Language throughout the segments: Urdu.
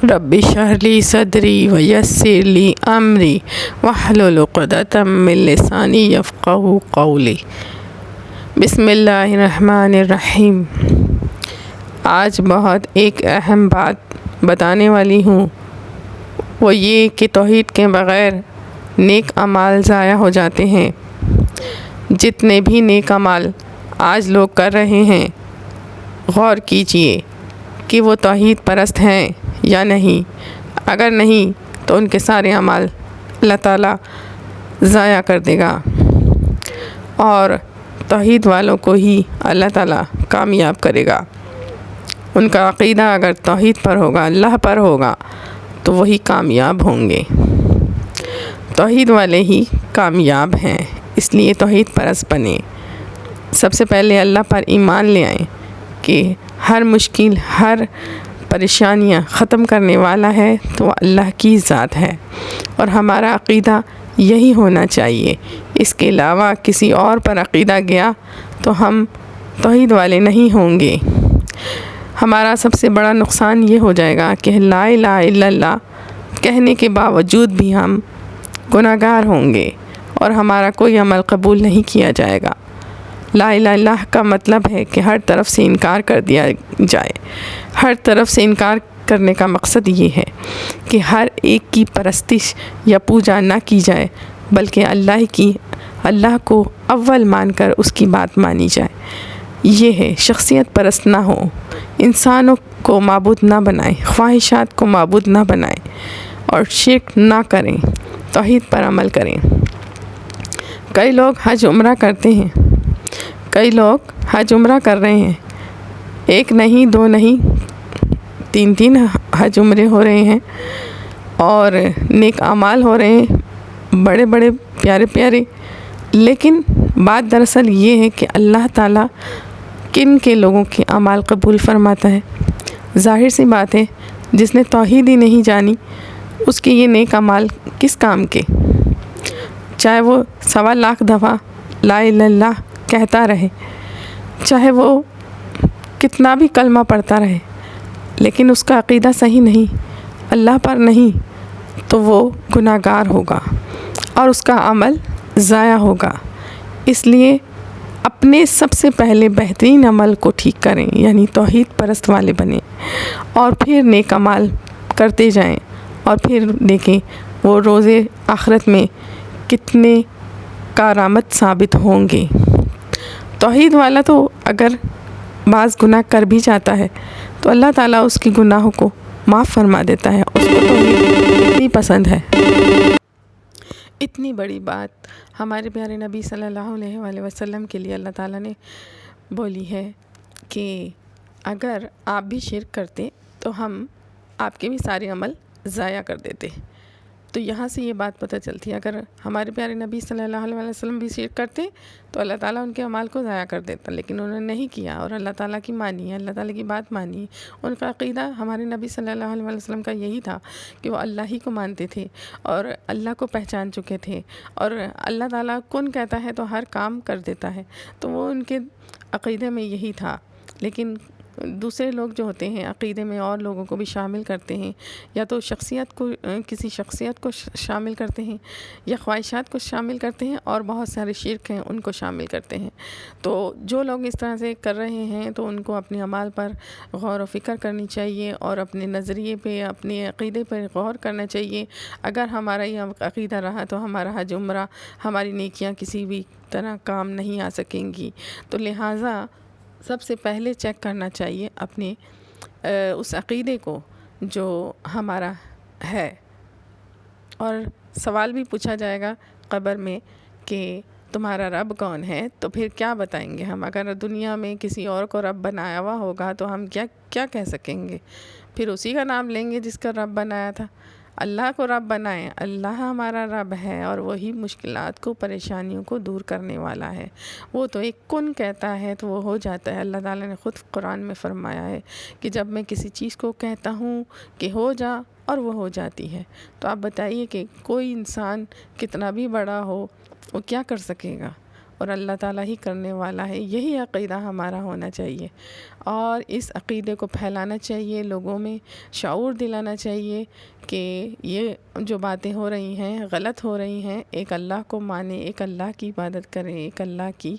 رب اشرح لی صدری ویسر لی امری واحلل عقدۃ من لسانی یفقہوا قولی۔ بسم اللہ الرحمن الرحیم۔ آج بہت ایک اہم بات بتانے والی ہوں، وہ یہ کہ توحید کے بغیر نیک اعمال ضائع ہو جاتے ہیں۔ جتنے بھی نیک اعمال آج لوگ کر رہے ہیں، غور کیجئے کہ وہ توحید پرست ہیں یا نہیں۔ اگر نہیں تو ان کے سارے اعمال اللہ تعالیٰ ضائع کر دے گا، اور توحید والوں کو ہی اللہ تعالیٰ کامیاب کرے گا۔ ان کا عقیدہ اگر توحید پر ہوگا، اللہ پر ہوگا، تو وہی کامیاب ہوں گے۔ توحید والے ہی کامیاب ہیں، اس لیے توحید پرست بنیں۔ سب سے پہلے اللہ پر ایمان لے آئیں کہ ہر مشکل، ہر پریشانیاں ختم کرنے والا ہے تو اللہ کی ذات ہے، اور ہمارا عقیدہ یہی ہونا چاہیے۔ اس کے علاوہ کسی اور پر عقیدہ گیا تو ہم توحید والے نہیں ہوں گے۔ ہمارا سب سے بڑا نقصان یہ ہو جائے گا کہ لا الہ الا اللہ کہنے کے باوجود بھی ہم گناہ گار ہوں گے، اور ہمارا کوئی عمل قبول نہیں کیا جائے گا۔ لا الہ الا اللہ کا مطلب ہے کہ ہر طرف سے انکار کر دیا جائے۔ ہر طرف سے انکار کرنے کا مقصد یہ ہے کہ ہر ایک کی پرستش یا پوجا نہ کی جائے، بلکہ اللہ کو اول مان کر اس کی بات مانی جائے۔ یہ ہے شخصیت پرست نہ ہو، انسانوں کو معبود نہ بنائیں، خواہشات کو معبود نہ بنائیں، اور شرک نہ کریں، توحید پر عمل کریں۔ کئی لوگ حج عمرہ کرتے ہیں، کئی لوگ حج عمرہ کر رہے ہیں، ایک نہیں، دو نہیں، تین حج عمرے ہو رہے ہیں، اور نیک اعمال ہو رہے ہیں، بڑے بڑے پیارے پیارے۔ لیکن بات دراصل یہ ہے کہ اللہ تعالیٰ کن کے لوگوں کے اعمال قبول فرماتا ہے؟ ظاہر سی بات ہے، جس نے توحید ہی نہیں جانی، اس کے یہ نیک اعمال کس کام کے؟ چاہے وہ 1.25 دفعہ لا الہ الا اللہ کہتا رہے، چاہے وہ کتنا بھی کلمہ پڑھتا رہے، لیکن اس کا عقیدہ صحیح نہیں، اللہ پر نہیں، تو وہ گناہ گار ہوگا اور اس کا عمل ضائع ہوگا۔ اس لیے اپنے سب سے پہلے بہترین عمل کو ٹھیک کریں، یعنی توحید پرست والے بنیں، اور پھر نیک اعمال کرتے جائیں، اور پھر دیکھیں وہ روز آخرت میں کتنے کارآمد ثابت ہوں گے۔ توحید والا تو اگر بعض گناہ کر بھی جاتا ہے تو اللہ تعالیٰ اس کے گناہوں کو معاف فرما دیتا ہے، اس کو توحید اتنی پسند ہے۔ اتنی بڑی بات ہمارے پیارے نبی صلی اللہ علیہ وآلہ وسلم کے لیے اللہ تعالیٰ نے بولی ہے کہ اگر آپ بھی شرک کرتے تو ہم آپ کے بھی سارے عمل ضائع کر دیتے۔ تو یہاں سے یہ بات پتہ چلتی ہے، اگر ہمارے پیارے نبی صلی اللہ علیہ وآلہ وسلم بھی شرک کرتے تو اللہ تعالیٰ ان کے اعمال کو ضائع کر دیتا، لیکن انہوں نے نہیں کیا، اور اللہ تعالیٰ کی مانی، اللہ تعالیٰ کی بات مانی۔ ان کا عقیدہ ہمارے نبی صلی اللہ علیہ وآلہ وسلم کا یہی تھا کہ وہ اللہ ہی کو مانتے تھے، اور اللہ کو پہچان چکے تھے، اور اللہ تعالیٰ کن کہتا ہے تو ہر کام کر دیتا ہے، تو وہ ان کے عقیدے میں یہی تھا۔ لیکن دوسرے لوگ جو ہوتے ہیں عقیدے میں اور لوگوں کو بھی شامل کرتے ہیں، یا تو کسی شخصیت کو شامل کرتے ہیں، یا خواہشات کو شامل کرتے ہیں، اور بہت سارے شرک ہیں ان کو شامل کرتے ہیں۔ تو جو لوگ اس طرح سے کر رہے ہیں تو ان کو اپنے اعمال پر غور و فکر کرنی چاہیے، اور اپنے نظریے پہ، اپنے عقیدے پر غور کرنا چاہیے۔ اگر ہمارا یہ عقیدہ رہا تو ہمارا حج عمرہ، ہماری نیکیاں کسی بھی طرح کام نہیں آ سکیں گی۔ تو لہٰذا سب سے پہلے چیک کرنا چاہیے اپنے اس عقیدے کو جو ہمارا ہے، اور سوال بھی پوچھا جائے گا قبر میں کہ تمہارا رب کون ہے؟ تو پھر کیا بتائیں گے ہم؟ اگر دنیا میں کسی اور کو رب بنایا ہوا ہوگا تو ہم کیا کہہ سکیں گے؟ پھر اسی کا نام لیں گے جس کا رب بنایا تھا۔ اللہ کو رب بنائیں، اللہ ہمارا رب ہے، اور وہی مشکلات کو، پریشانیوں کو دور کرنے والا ہے۔ وہ تو ایک کن کہتا ہے تو وہ ہو جاتا ہے۔ اللہ تعالیٰ نے خود قرآن میں فرمایا ہے کہ جب میں کسی چیز کو کہتا ہوں کہ ہو جا، اور وہ ہو جاتی ہے۔ تو آپ بتائیے کہ کوئی انسان کتنا بھی بڑا ہو، وہ کیا کر سکے گا؟ اور اللہ تعالیٰ ہی کرنے والا ہے، یہی عقیدہ ہمارا ہونا چاہیے، اور اس عقیدے کو پھیلانا چاہیے، لوگوں میں شعور دلانا چاہیے کہ یہ جو باتیں ہو رہی ہیں غلط ہو رہی ہیں، ایک اللہ کو مانیں، ایک اللہ کی عبادت کریں، ایک اللہ کی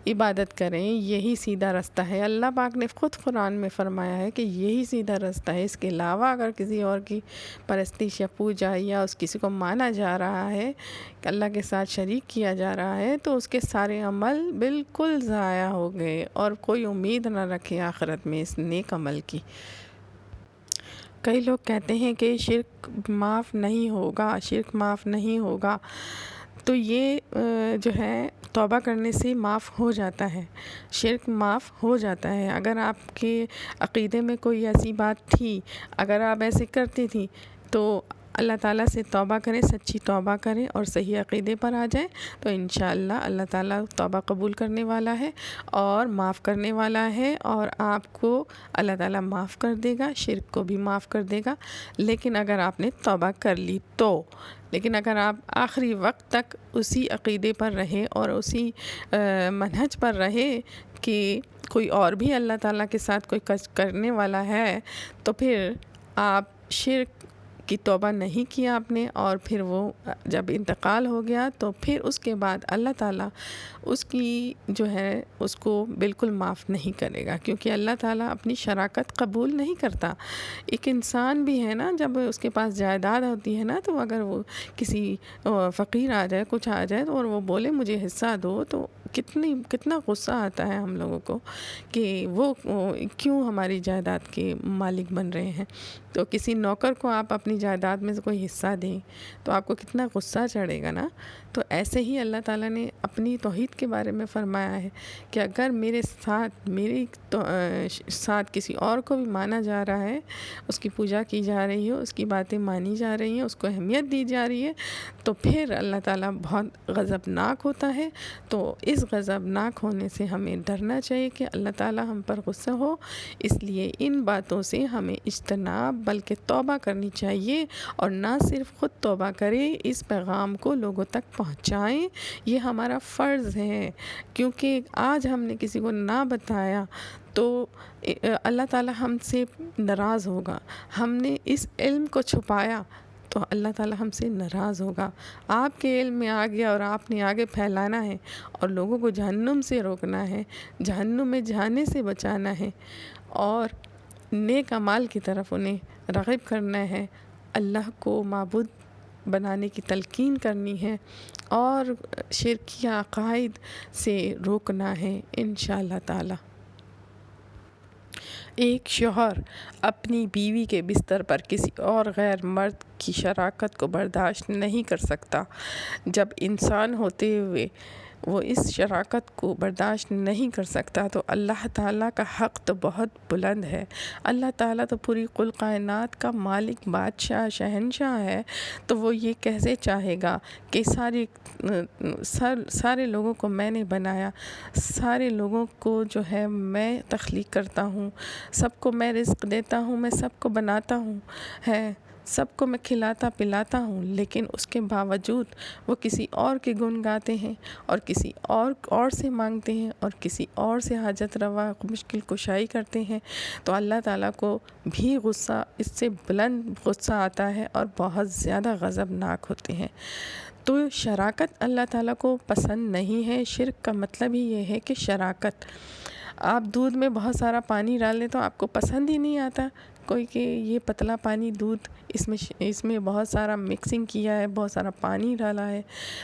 عبادت کریں، یہی سیدھا رستہ ہے۔ اللہ پاک نے خود قرآن میں فرمایا ہے کہ یہی سیدھا رستہ ہے، اس کے علاوہ اگر کسی اور کی پرستش یا پوجا یا اس کسی کو مانا جا رہا ہے کہ اللہ کے ساتھ شریک کیا جا رہا ہے، تو اس کے سارے عمل بالکل ضائع ہو گئے، اور کوئی امید نہ رکھے آخرت میں اس نیک عمل کی۔ کئی لوگ کہتے ہیں کہ شرک معاف نہیں ہوگا، شرک معاف نہیں ہوگا، تو یہ جو ہے توبہ کرنے سے معاف ہو جاتا ہے، شرک معاف ہو جاتا ہے۔ اگر آپ کے عقیدے میں کوئی ایسی بات تھی، اگر آپ ایسے کرتی تھی، تو اللہ تعالیٰ سے توبہ کریں، سچی توبہ کریں اور صحیح عقیدے پر آ جائیں، تو انشاءاللہ اللہ تعالیٰ توبہ قبول کرنے والا ہے اور معاف کرنے والا ہے، اور آپ کو اللہ تعالیٰ معاف کر دے گا، شرک کو بھی معاف کر دے گا۔ لیکن اگر آپ نے توبہ کر لی تو، لیکن اگر آپ آخری وقت تک اسی عقیدے پر رہے اور اسی منہج پر رہے کہ کوئی اور بھی اللہ تعالیٰ کے ساتھ کوئی کرنے والا ہے، تو پھر آپ شرک کی توبہ نہیں کیا آپ نے، اور پھر وہ جب انتقال ہو گیا تو پھر اس کے بعد اللہ تعالیٰ اس کی جو ہے اس کو بالکل معاف نہیں کرے گا، کیونکہ اللہ تعالیٰ اپنی شراکت قبول نہیں کرتا۔ ایک انسان بھی ہے نا، جب اس کے پاس جائیداد ہوتی ہے نا، تو اگر وہ کسی فقیر آ جائے، کچھ آ جائے اور وہ بولے مجھے حصہ دو، تو کتنا غصہ آتا ہے ہم لوگوں کو کہ وہ کیوں ہماری جائیداد کے مالک بن رہے ہیں۔ تو کسی نوکر کو آپ اپنی جائیداد میں سے کوئی حصہ دیں تو آپ کو کتنا غصہ چڑھے گا نا۔ تو ایسے ہی اللہ تعالیٰ نے اپنی توحید کے بارے میں فرمایا ہے کہ اگر میرے ساتھ کسی اور کو بھی مانا جا رہا ہے، اس کی پوجا کی جا رہی ہے، اس کی باتیں مانی جا رہی ہیں، اس کو اہمیت دی جا رہی ہے، تو پھر اللہ تعالیٰ بہت غضبناک ہوتا ہے۔ تو اس غضبناک ہونے سے ہمیں ڈرنا چاہیے کہ اللہ تعالیٰ ہم پر غصہ ہو، اس لیے ان باتوں سے ہمیں اجتناب بلکہ توبہ کرنی چاہیے، اور نہ صرف خود توبہ کریں، اس پیغام کو لوگوں تک پہنچائیں، یہ ہمارا فرض ہے، کیونکہ آج ہم نے کسی کو نہ بتایا تو اللہ تعالیٰ ہم سے ناراض ہوگا، ہم نے اس علم کو چھپایا تو اللہ تعالیٰ ہم سے ناراض ہوگا۔ آپ کے علم میں آ گیا اور آپ نے آگے پھیلانا ہے اور لوگوں کو جہنم سے روکنا ہے، جہنم میں جانے سے بچانا ہے، اور نیک اعمال کی طرف انہیں راغب کرنا ہے، اللہ کو معبود بنانے کی تلقین کرنی ہے، اور شرکیہ عقائد سے روکنا ہے انشاءاللہ تعالی۔ ایک شوہر اپنی بیوی کے بستر پر کسی اور غیر مرد کی شراکت کو برداشت نہیں کر سکتا۔ جب انسان ہوتے ہوئے وہ اس شراکت کو برداشت نہیں کر سکتا تو اللہ تعالیٰ کا حق تو بہت بلند ہے۔ اللہ تعالیٰ تو پوری کل کائنات کا مالک، بادشاہ، شہنشاہ ہے، تو وہ یہ کیسے چاہے گا کہ سارے لوگوں کو میں نے بنایا، سارے لوگوں کو جو ہے میں تخلیق کرتا ہوں، سب کو میں رزق دیتا ہوں، میں سب کو بناتا ہوں، سب کو میں کھلاتا پلاتا ہوں، لیکن اس کے باوجود وہ کسی اور کے گن گاتے ہیں اور کسی اور سے مانگتے ہیں اور کسی اور سے حاجت روا مشکل کشائی کرتے ہیں، تو اللہ تعالیٰ کو بھی غصہ، اس سے بلند غصہ آتا ہے اور بہت زیادہ غضبناک ہوتے ہیں۔ تو شراکت اللہ تعالیٰ کو پسند نہیں ہے۔ شرک کا مطلب ہی یہ ہے کہ شراکت، آپ دودھ میں بہت سارا پانی ڈال دیں تو آپ کو پسند ہی نہیں آتا کوئی کہ یہ پتلا پانی دودھ، اس میں بہت سارا مکسنگ کیا ہے، بہت سارا پانی ڈالا ہے،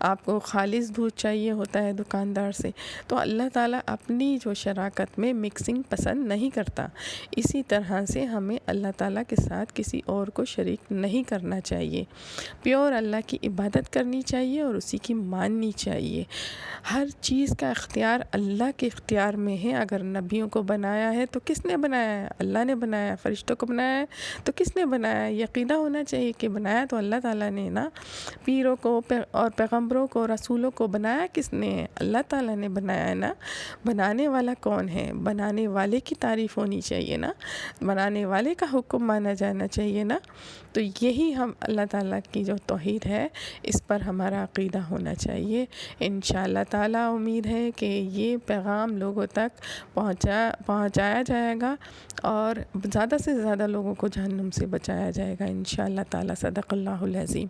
آپ کو خالص دودھ چاہیے ہوتا ہے دکاندار سے۔ تو اللہ تعالیٰ اپنی جو شراکت میں مکسنگ پسند نہیں کرتا، اسی طرح سے ہمیں اللہ تعالیٰ کے ساتھ کسی اور کو شریک نہیں کرنا چاہیے، پیور اللہ کی عبادت کرنی چاہیے اور اسی کی ماننی چاہیے۔ ہر چیز کا اختیار اللہ کے اختیار میں ہے۔ اگر نبیوں کو بنایا ہے تو کس نے بنایا ہے؟ اللہ نے بنایا ہے۔ فرشتوں کو بنایا ہے تو کس نے بنایا ہے؟ یہ عقیدہ ہونا چاہیے کہ بنایا تو اللہ تعالیٰ نے نا۔ پیروں کو اور پیغمبروں کو، رسولوں کو بنایا کس نے ہے؟ اللہ تعالیٰ نے بنایا ہے نا۔ بنانے والا کون ہے؟ بنانے والے کی تعریف ہونی چاہیے نا، بنانے والے کا حکم مانا جانا چاہیے نا۔ تو یہی ہم اللہ تعالیٰ کی جو توحید ہے اس پر ہمارا عقیدہ ہونا چاہیے۔ انشاءاللہ تعالیٰ امید ہے کہ یہ پیغام لوگوں تک پہنچایا جائے گا اور زیادہ سے زیادہ لوگوں کو جہنم سے بچایا جائے گا انشاءاللہ تعالیٰ۔ صدق اللہ العظیم۔